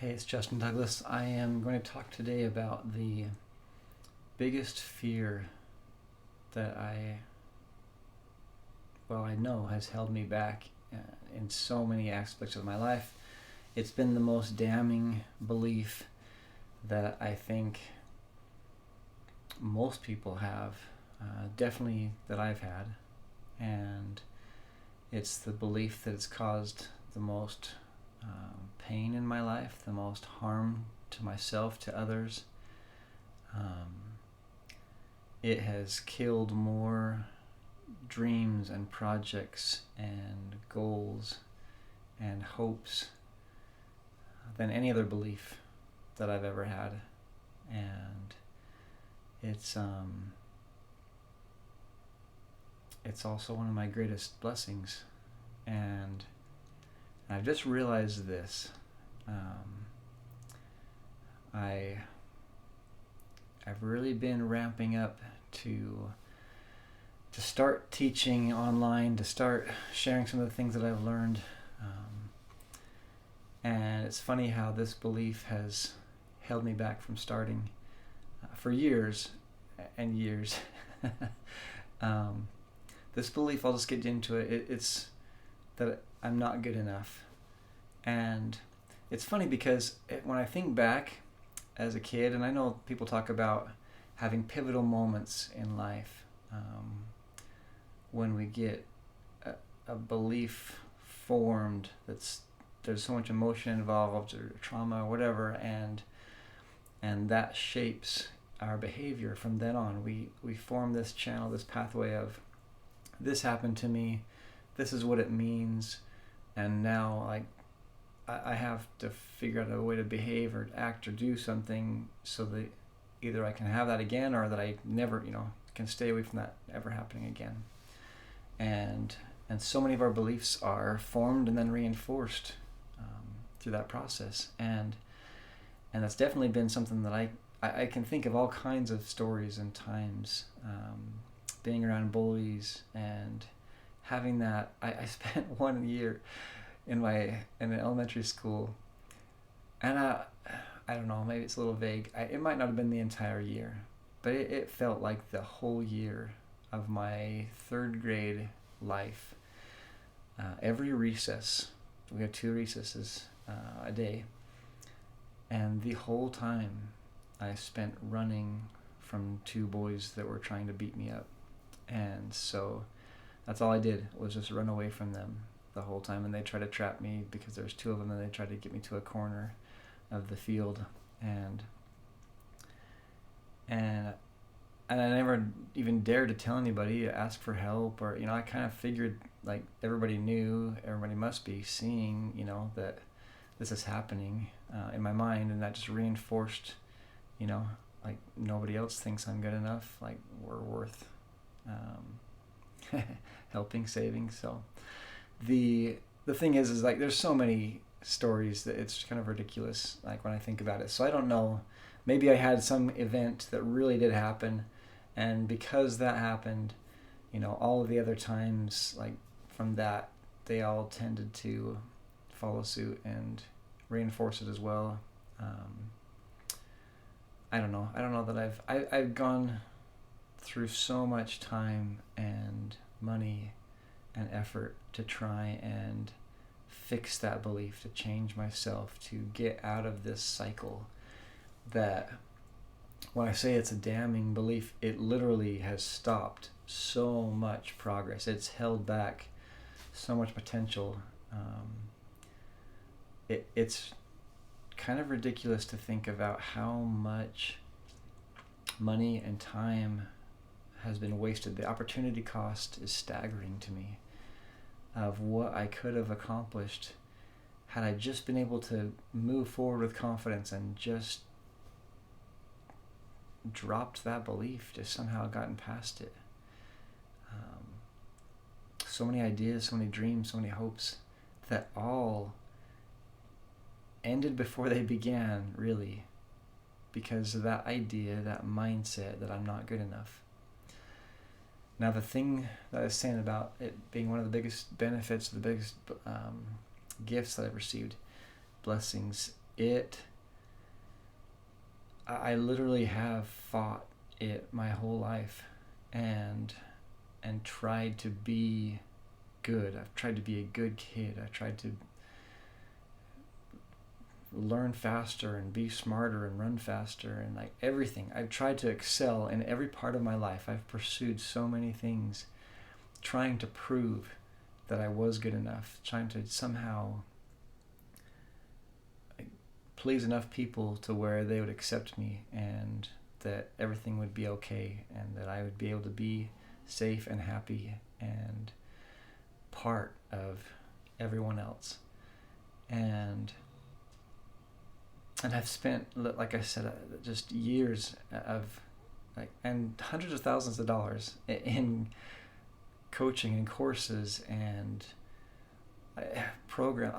Hey, it's Justin Douglas. I am going to talk today about the biggest fear that I know has held me back in so many aspects of my life. It's been the most damning belief that I think most people have, definitely that I've had, and it's the belief that it's caused the most pain in my life, the most harm to myself, to others. It has killed more dreams and projects and goals and hopes than any other belief that I've ever had. And it's also one of my greatest blessings. And I've just realized this. I've really been ramping up to start teaching online, to start sharing some of the things that I've learned. And it's funny how this belief has held me back from starting for years and years. This belief, I'll just get into it, it's that I'm not good enough. And it's funny because when I think back as a kid, and I know people talk about having pivotal moments in life, when we get a belief formed there's so much emotion involved or trauma or whatever, and that shapes our behavior from then on. We form this channel, this pathway of, this happened to me, this is what it means, and now I have to figure out a way to behave or act or do something so that either I can have that again or that I never, can stay away from that ever happening again. And so many of our beliefs are formed and then reinforced through that process. And that's definitely been something that I can think of all kinds of stories and times, being around bullies and having that. I spent 1 year in an elementary school, and I don't know, maybe it's a little vague. It might not have been the entire year, but it felt like the whole year of my third grade life. Every recess, we had 2 recesses a day, and the whole time I spent running from 2 boys that were trying to beat me up. And so that's all I did, was just run away from them the whole time. And they tried to trap me because there's 2 of them, and they tried to get me to a corner of the field. And I never even dared to tell anybody, ask for help, or I kind of figured like everybody must be seeing, that this is happening in my mind, and that just reinforced, like nobody else thinks I'm good enough, like we're worth helping, saving. So the thing is like there's so many stories that it's kind of ridiculous, like when I think about it. So I don't know, maybe I had some event that really did happen, and because that happened, all of the other times, like from that, they all tended to follow suit and reinforce it as well. I don't know that I've gone through so much time and money and effort to try and fix that belief, to change myself, to get out of this cycle, that when I say it's a damning belief, it literally has stopped so much progress. It's held back so much potential. It's kind of ridiculous to think about how much money and time has been wasted. The opportunity cost is staggering to me of what I could have accomplished had I just been able to move forward with confidence and just dropped that belief, just somehow gotten past it. So many ideas, so many dreams, so many hopes that all ended before they began, really, because of that idea, that mindset that I'm not good enough. Now, the thing that I was saying about it being one of the biggest benefits, the biggest gifts that I've received, blessings, I literally have fought it my whole life, and tried to be good. I've tried to be a good kid. I tried to learn faster and be smarter and run faster and like everything. I've tried to excel in every part of my life. I've pursued so many things, trying to prove that I was good enough, trying to somehow please enough people to where they would accept me and that everything would be okay and that I would be able to be safe and happy and part of everyone else. And I've spent, like I said, just years of like and hundreds of thousands of dollars in coaching and courses and program.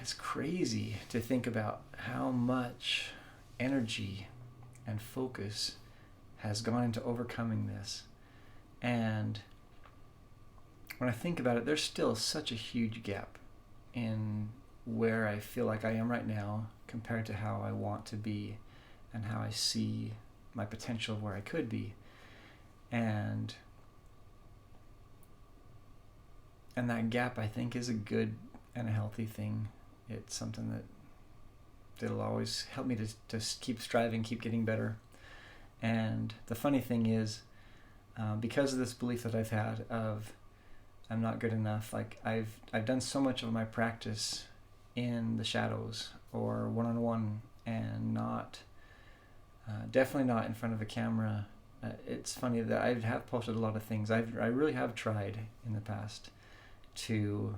It's crazy to think about how much energy and focus has gone into overcoming this. And when I think about it, there's still such a huge gap in where I feel like I am right now compared to how I want to be and how I see my potential of where I could be. And that gap, I think, is a good and a healthy thing. It's something that'll always help me to keep striving, keep getting better. And the funny thing is, because of this belief that I've had of I'm not good enough, like I've done so much of my practice in the shadows or one-on-one and not definitely not in front of a camera. It's funny that I have posted a lot of things. I really have tried in the past to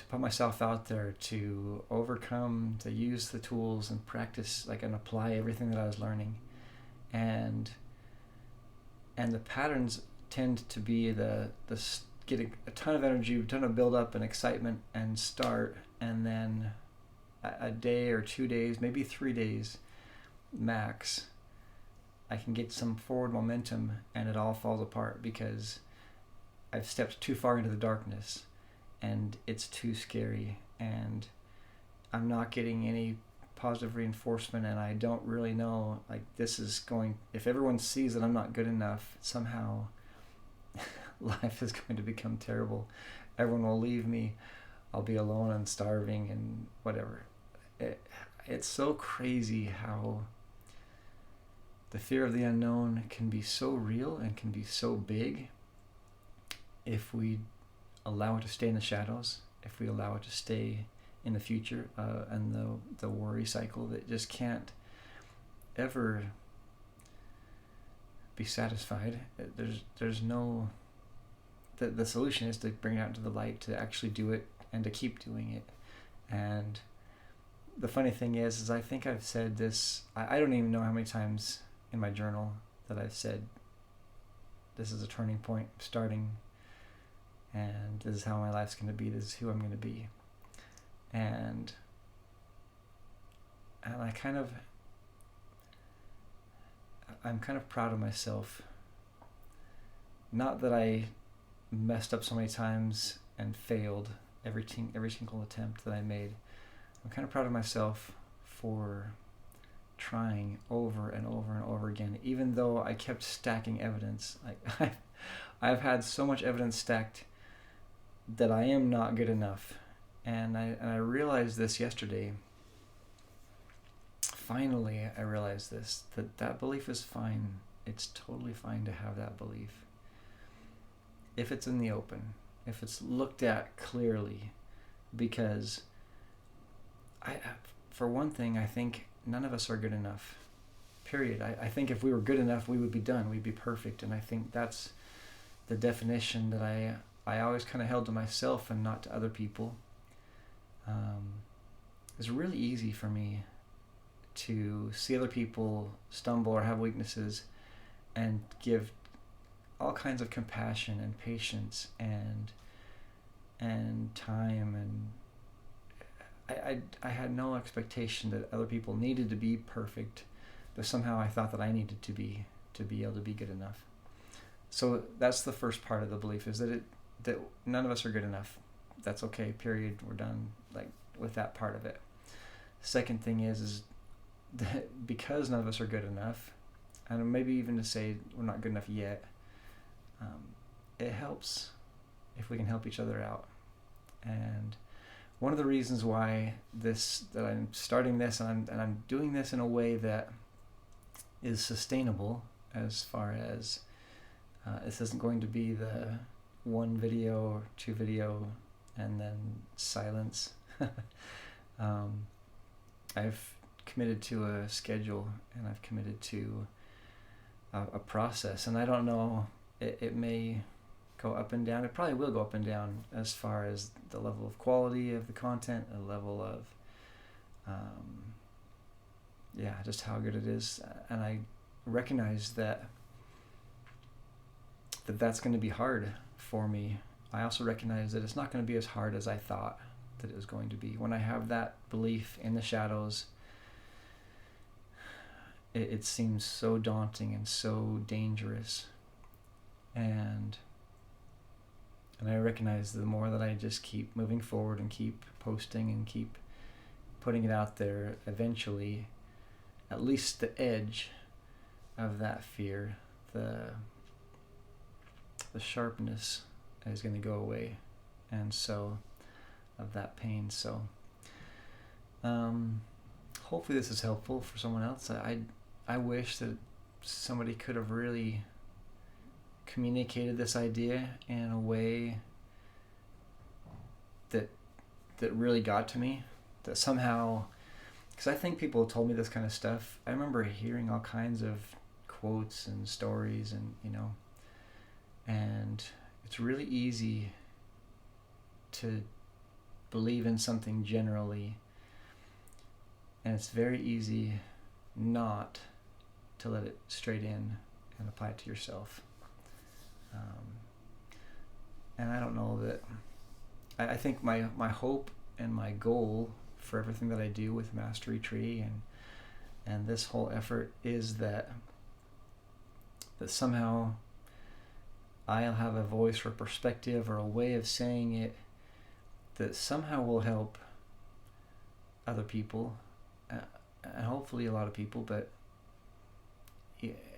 put myself out there, to overcome, to use the tools and practice like and apply everything that I was learning. And the patterns tend to be the get a ton of energy, a ton of build up and excitement and start, and then a day or 2 days, maybe 3 days max, I can get some forward momentum and it all falls apart because I've stepped too far into the darkness and it's too scary and I'm not getting any positive reinforcement and I don't really know, like this is going, if everyone sees that I'm not good enough, somehow life is going to become terrible. Everyone will leave me. I'll be alone and starving and whatever. It's so crazy how the fear of the unknown can be so real and can be so big if we allow it to stay in the shadows, if we allow it to stay in the future, and the worry cycle that just can't ever be satisfied. There's no, the solution is to bring it out into the light, to actually do it and to keep doing it. And the funny thing is I think I've said this, I don't even know how many times in my journal that I've said this is a turning point, starting, and this is how my life's going to be, this is who I'm going to be. And I'm kind of proud of myself. Not that I messed up so many times and failed every single attempt that I made. I'm kind of proud of myself for trying over and over and over again, even though I kept stacking evidence. Like I've had so much evidence stacked that I am not good enough. And I realized this yesterday. Finally, I realized this, that belief is fine. It's totally fine to have that belief. If it's in the open, if it's looked at clearly, because for one thing, I think none of us are good enough, period. I think if we were good enough, we would be done. We'd be perfect. And I think that's the definition that I always kind of held to myself and not to other people. It's really easy for me to see other people stumble or have weaknesses and give all kinds of compassion and patience and time, and I had no expectation that other people needed to be perfect, but somehow I thought that I needed to be able to be good enough. So that's the first part of the belief, is that none of us are good enough. that's okay, period, we're done, like, with that part of it. Second thing is that because none of us are good enough, and maybe even to say we're not good enough yet, it helps if we can help each other out. And one of the reasons why that I'm starting this and I'm doing this in a way that is sustainable, as far as this isn't going to be the one video or two video and then silence. I've committed to a schedule, and I've committed to a process, and I don't know, it may go up and down. It probably will go up and down as far as the level of quality of the content, the level of just how good it is. And I recognize that's going to be hard for me. I also recognize that it's not going to be as hard as I thought that it was going to be. When I have that belief in the shadows, it seems so daunting and so dangerous. And I recognize the more that I just keep moving forward and keep posting and keep putting it out there, eventually, at least the edge of that fear, the sharpness is going to go away, and so of that pain. So hopefully this is helpful for someone else. I wish that somebody could have really communicated this idea in a way that really got to me, that somehow, because I think people have told me this kind of stuff. I remember hearing all kinds of quotes and stories, and and it's really easy to believe in something generally, and it's very easy not to let it straight in and apply it to yourself. And I don't know that, I think my hope and my goal for everything that I do with Mastery Tree and this whole effort is that somehow I'll have a voice or a perspective or a way of saying it that somehow will help other people, and hopefully a lot of people, but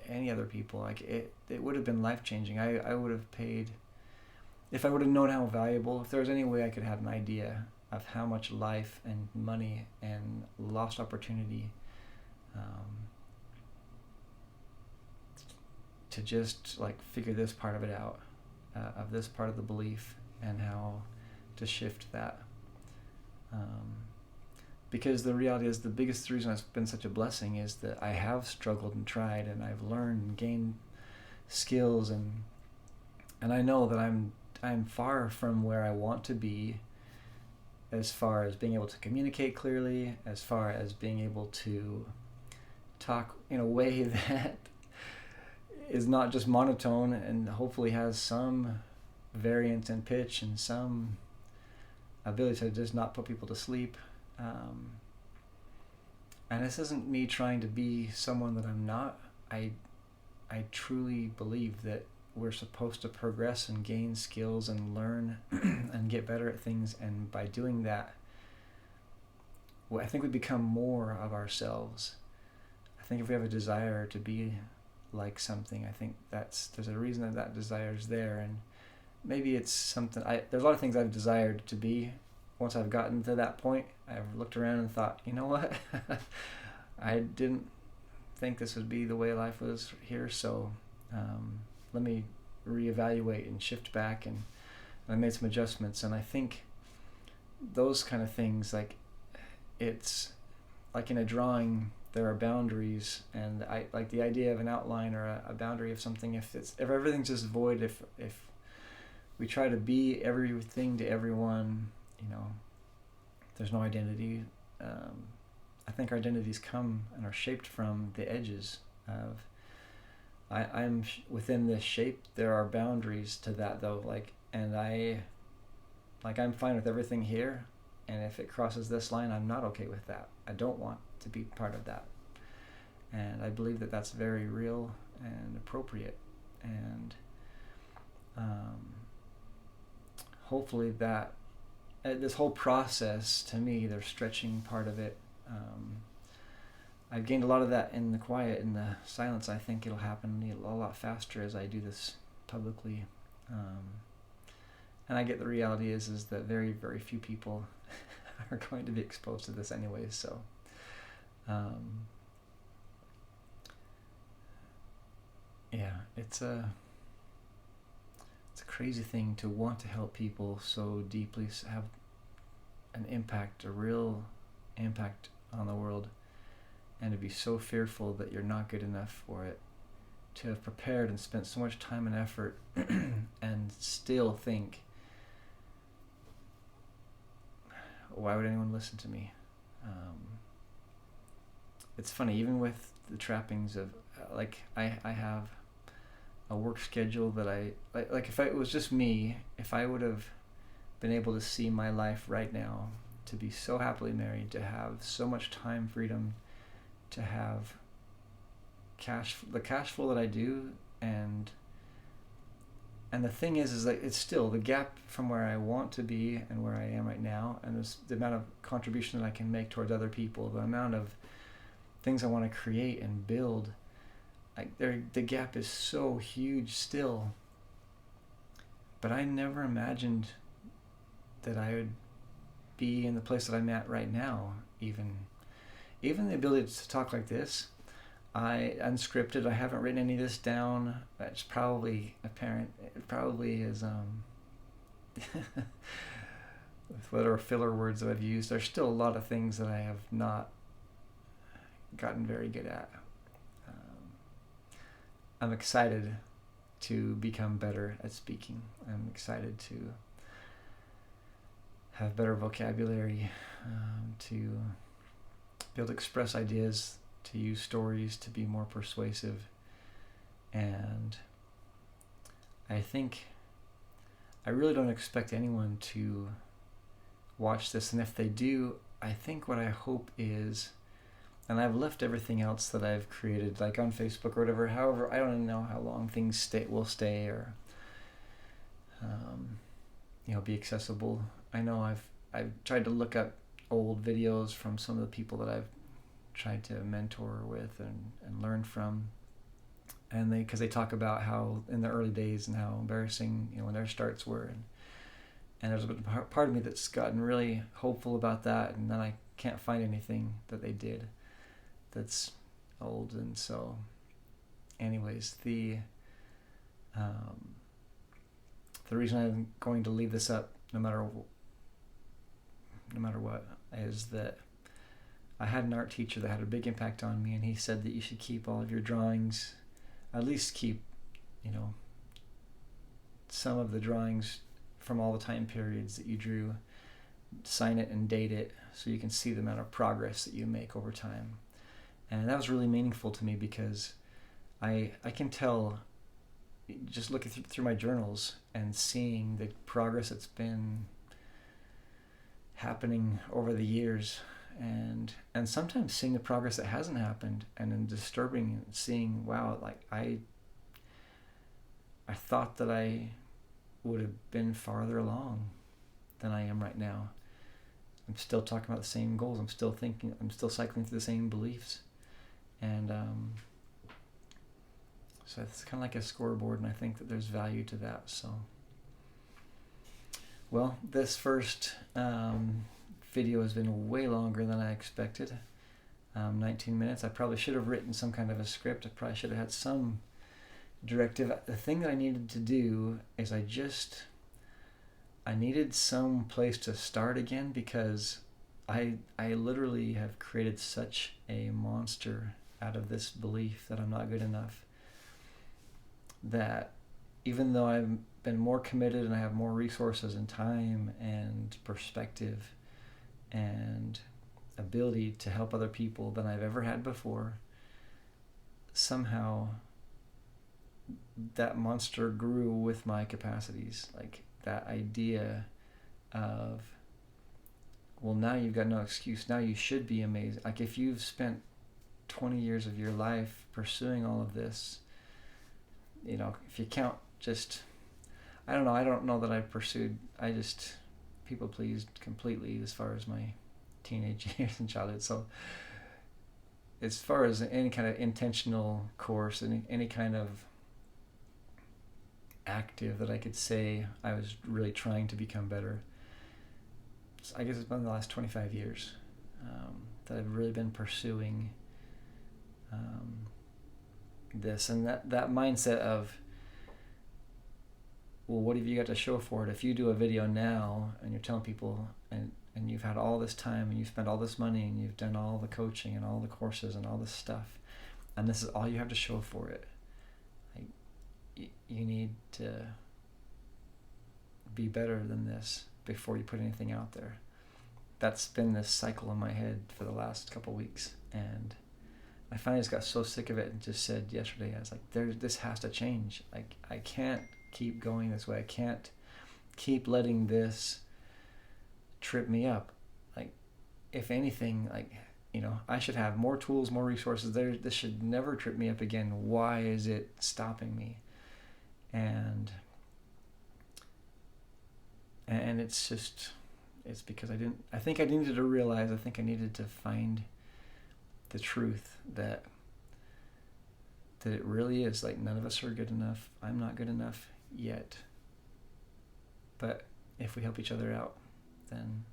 any other people. Like it would have been life-changing. I would have paid, if I would have known how valuable, if there was any way I could have an idea of how much life and money and lost opportunity to just like figure this part of it out, of this part of the belief, and how to shift that. Because the reality is, the biggest reason it's been such a blessing is that I have struggled and tried, and I've learned and gained skills, and I know that I'm far from where I want to be, as far as being able to communicate clearly, as far as being able to talk in a way that is not just monotone and hopefully has some variance in pitch and some ability to just not put people to sleep. And this isn't me trying to be someone that I'm not. I truly believe that we're supposed to progress and gain skills and learn and get better at things, and by doing that, I think we become more of ourselves. I think if we have a desire to be like something, I think there's a reason that desire is there, and maybe it's something, there's a lot of things I've desired to be. Once I've gotten to that point, I've looked around and thought, you know what, I didn't think this would be the way life was here, so let me reevaluate and shift back, and I made some adjustments. And I think those kind of things, like, it's like in a drawing, there are boundaries, and I like the idea of an outline or a boundary of something. If everything's just void, if we try to be everything to everyone, there's no identity. I think our identities come and are shaped from the edges of, I'm within this shape. There are boundaries to that, though, and I'm fine with everything here, and if it crosses this line, I'm not okay with that. I don't want to be part of that. And I believe that that's very real and appropriate, and hopefully that this whole process, to me, they're stretching part of it. I've gained a lot of that in the quiet, in the silence. I think it'll happen a lot faster as I do this publicly. And I get the reality is that very, very few people are going to be exposed to this anyways. So, yeah, it's a crazy thing to want to help people so deeply, have an impact, a real impact on the world, and to be so fearful that you're not good enough for it, to have prepared and spent so much time and effort and still think, why would anyone listen to me? It's funny, even with the trappings of, like, I have a work schedule that like if it was just me, if I would have been able to see my life right now, to be so happily married, to have so much time freedom, to have the cash flow that I do, and the thing is that it's still the gap from where I want to be and where I am right now, and there's the amount of contribution that I can make towards other people, the amount of things I want to create and build. Like, the gap is so huge still. But I never imagined that I would be in the place that I'm at right now. Even the ability to talk like this, unscripted. I haven't written any of this down. That's probably apparent. It probably is. With whatever filler words that I've used, there's still a lot of things that I have not gotten very good at. I'm excited to become better at speaking. I'm excited to have better vocabulary, to be able to express ideas, to use stories, to be more persuasive. And I think I really don't expect anyone to watch this. And if they do, I think what I hope is, and I've left everything else that I've created, like on Facebook or whatever. However, I don't even know how long things will stay, or be accessible. I know I've tried to look up old videos from some of the people that I've tried to mentor with and learn from, and because they talk about how in the early days and how embarrassing when their starts were, and there's a part of me that's gotten really hopeful about that, and then I can't find anything that they did that's old. And so anyways, the reason I'm going to leave this up no matter what is that I had an art teacher that had a big impact on me, and he said that you should keep all of your drawings, at least keep some of the drawings from all the time periods that you drew, sign it and date it so you can see the amount of progress that you make over time. And that was really meaningful to me, because I can tell, just looking through my journals and seeing the progress that's been happening over the years, and sometimes seeing the progress that hasn't happened, and then disturbing, seeing, wow, like I thought that I would have been farther along than I am right now. I'm still talking about the same goals. I'm still thinking. I'm still cycling through the same beliefs. And so it's kind of like a scoreboard, and I think that there's value to that. So, well, this first video has been way longer than I expected. 19 minutes. I probably should have written some kind of a script. I probably should have had some directive. The thing that I needed to do is I needed some place to start again, because I literally have created such a monster out of this belief that I'm not good enough, that even though I've been more committed and I have more resources and time and perspective and ability to help other people than I've ever had before, somehow that monster grew with my capacities. Like that idea of, well, now you've got no excuse. Now you should be amazing. Like if you've spent 20 years of your life pursuing all of this, if you count just, I don't know that I've pursued, people pleased completely as far as my teenage years and childhood. So as far as any kind of intentional course, any kind of active that I could say I was really trying to become better, so I guess it's been the last 25 years that I've really been pursuing this, and that mindset of, well, what have you got to show for it? If you do a video now and you're telling people, and you've had all this time and you've spent all this money and you've done all the coaching and all the courses and all this stuff, and this is all you have to show for it, like, you need to be better than this before you put anything out there. That's been this cycle in my head for the last couple weeks, and I finally just got so sick of it and just said yesterday, I was like, this has to change. Like, I can't keep going this way. I can't keep letting this trip me up. Like, if anything, like, I should have more tools, more resources. This should never trip me up again. Why is it stopping me? And it's just, it's because I needed to realize, I think I needed to find the truth that it really is, like, none of us are good enough. I'm not good enough yet. But if we help each other out, then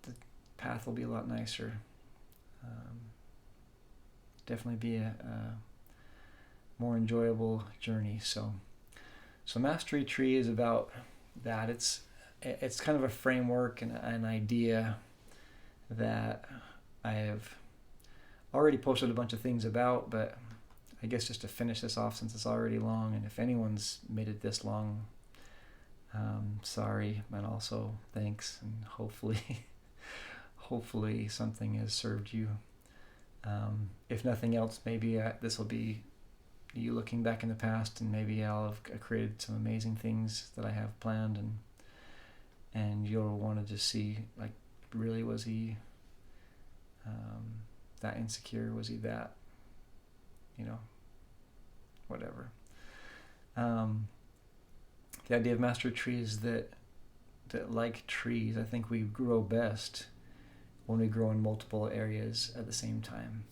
the path will be a lot nicer. Definitely be a more enjoyable journey. So Mastery Tree is about that. It's kind of a framework and an idea that I have already posted a bunch of things about, but I guess just to finish this off, since it's already long, and if anyone's made it this long, sorry, and also thanks, and hopefully something has served you. If nothing else, maybe this will be you looking back in the past, and maybe I'll have created some amazing things that I have planned, and you'll want to just see, like, really, was he that insecure? Was he that, whatever. The idea of Mastery Tree is that like trees, I think we grow best when we grow in multiple areas at the same time.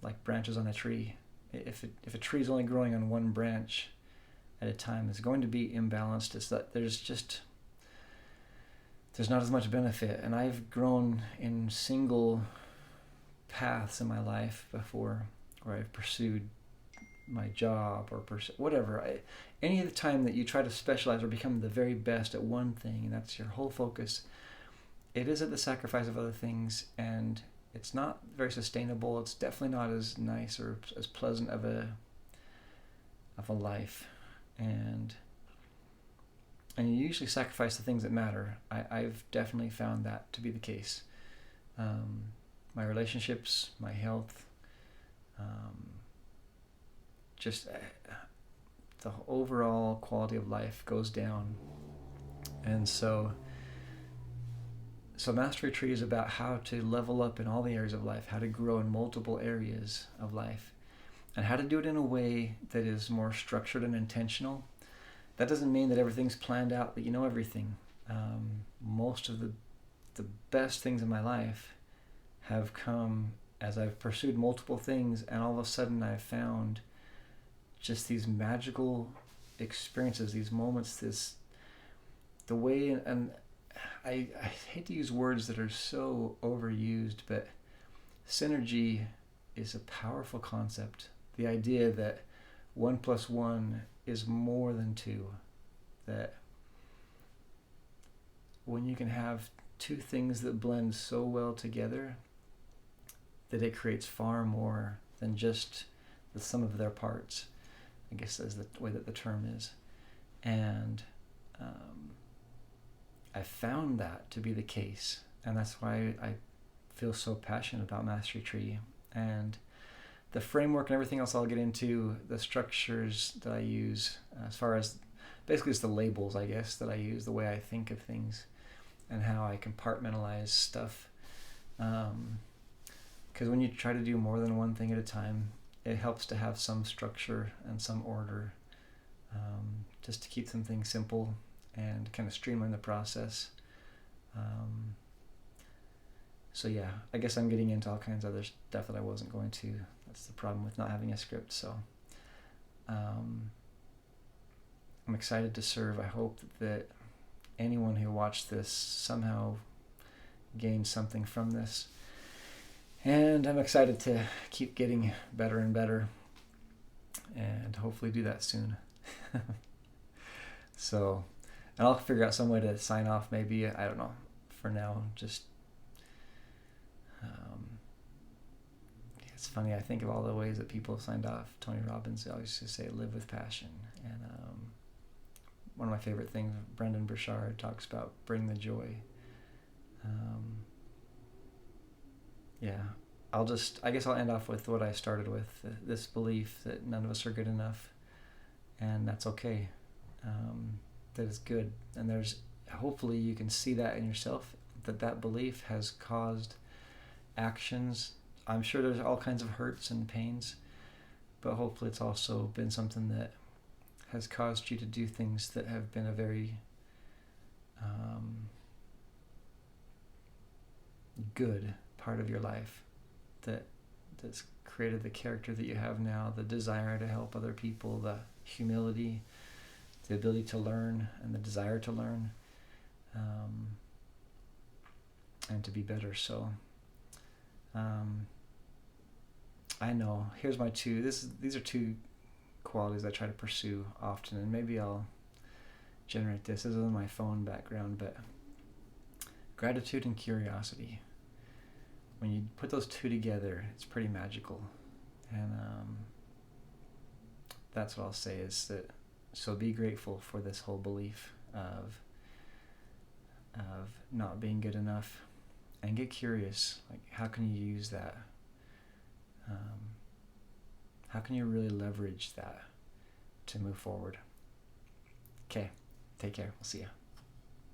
Like branches on a tree. If a tree is only growing on one branch at a time, it's going to be imbalanced. It's that there's not as much benefit. And I've grown in single paths in my life before, where I've pursued my job or whatever. Any of the time that you try to specialize or become the very best at one thing, and that's your whole focus, it is at the sacrifice of other things, and it's not very sustainable. It's definitely not as nice or as pleasant of a life, and you usually sacrifice the things that matter. I've definitely found that to be the case. My relationships, my health, just the overall quality of life goes down. And so Mastery Tree is about how to level up in all the areas of life, how to grow in multiple areas of life, and how to do it in a way that is more structured and intentional. That doesn't mean that everything's planned out, that you know everything. Most of the best things in my life have come as I've pursued multiple things, and all of a sudden I've found just these magical experiences, these moments, the way, and I hate to use words that are so overused, but synergy is a powerful concept. The idea that 1 + 1 is more than 2. That when you can have two things that blend so well together, that it creates far more than just the sum of their parts, I guess is the way that the term is. And I found that to be the case, and that's why I feel so passionate about Mastery Tree. And the framework and everything else I'll get into, the structures that I use, as far as basically it's the labels, I guess, that I use, the way I think of things and how I compartmentalize stuff. Because when you try to do more than one thing at a time, it helps to have some structure and some order just to keep some things simple and kind of streamline the process. So yeah, I guess I'm getting into all kinds of other stuff that I wasn't going to. That's the problem with not having a script. So I'm excited to serve. I hope that anyone who watched this somehow gained something from this. And I'm excited to keep getting better and better, and hopefully do that soon. So, and I'll figure out some way to sign off maybe. I don't know. For now, just it's funny. I think of all the ways that people signed off. Tony Robbins always used to say, "Live with passion." And one of my favorite things, Brendan Burchard talks about, "Bring the joy." Yeah, I guess I'll end off with what I started with, this belief that none of us are good enough, and that's okay. That is good, and hopefully you can see that in yourself, that belief has caused actions. I'm sure there's all kinds of hurts and pains, but hopefully it's also been something that has caused you to do things that have been a very good part of your life, that's created the character that you have now, the desire to help other people, the humility, the ability to learn, and the desire to learn, and to be better. So I know, here's my these are two qualities I try to pursue often, and maybe I'll generate this. This is on my phone background, but gratitude and curiosity. When you put those two together, it's pretty magical. And that's what I'll say is that, so be grateful for this whole belief of not being good enough, and get curious. Like, how can you use that? How can you really leverage that to move forward? Okay, take care. We'll see ya.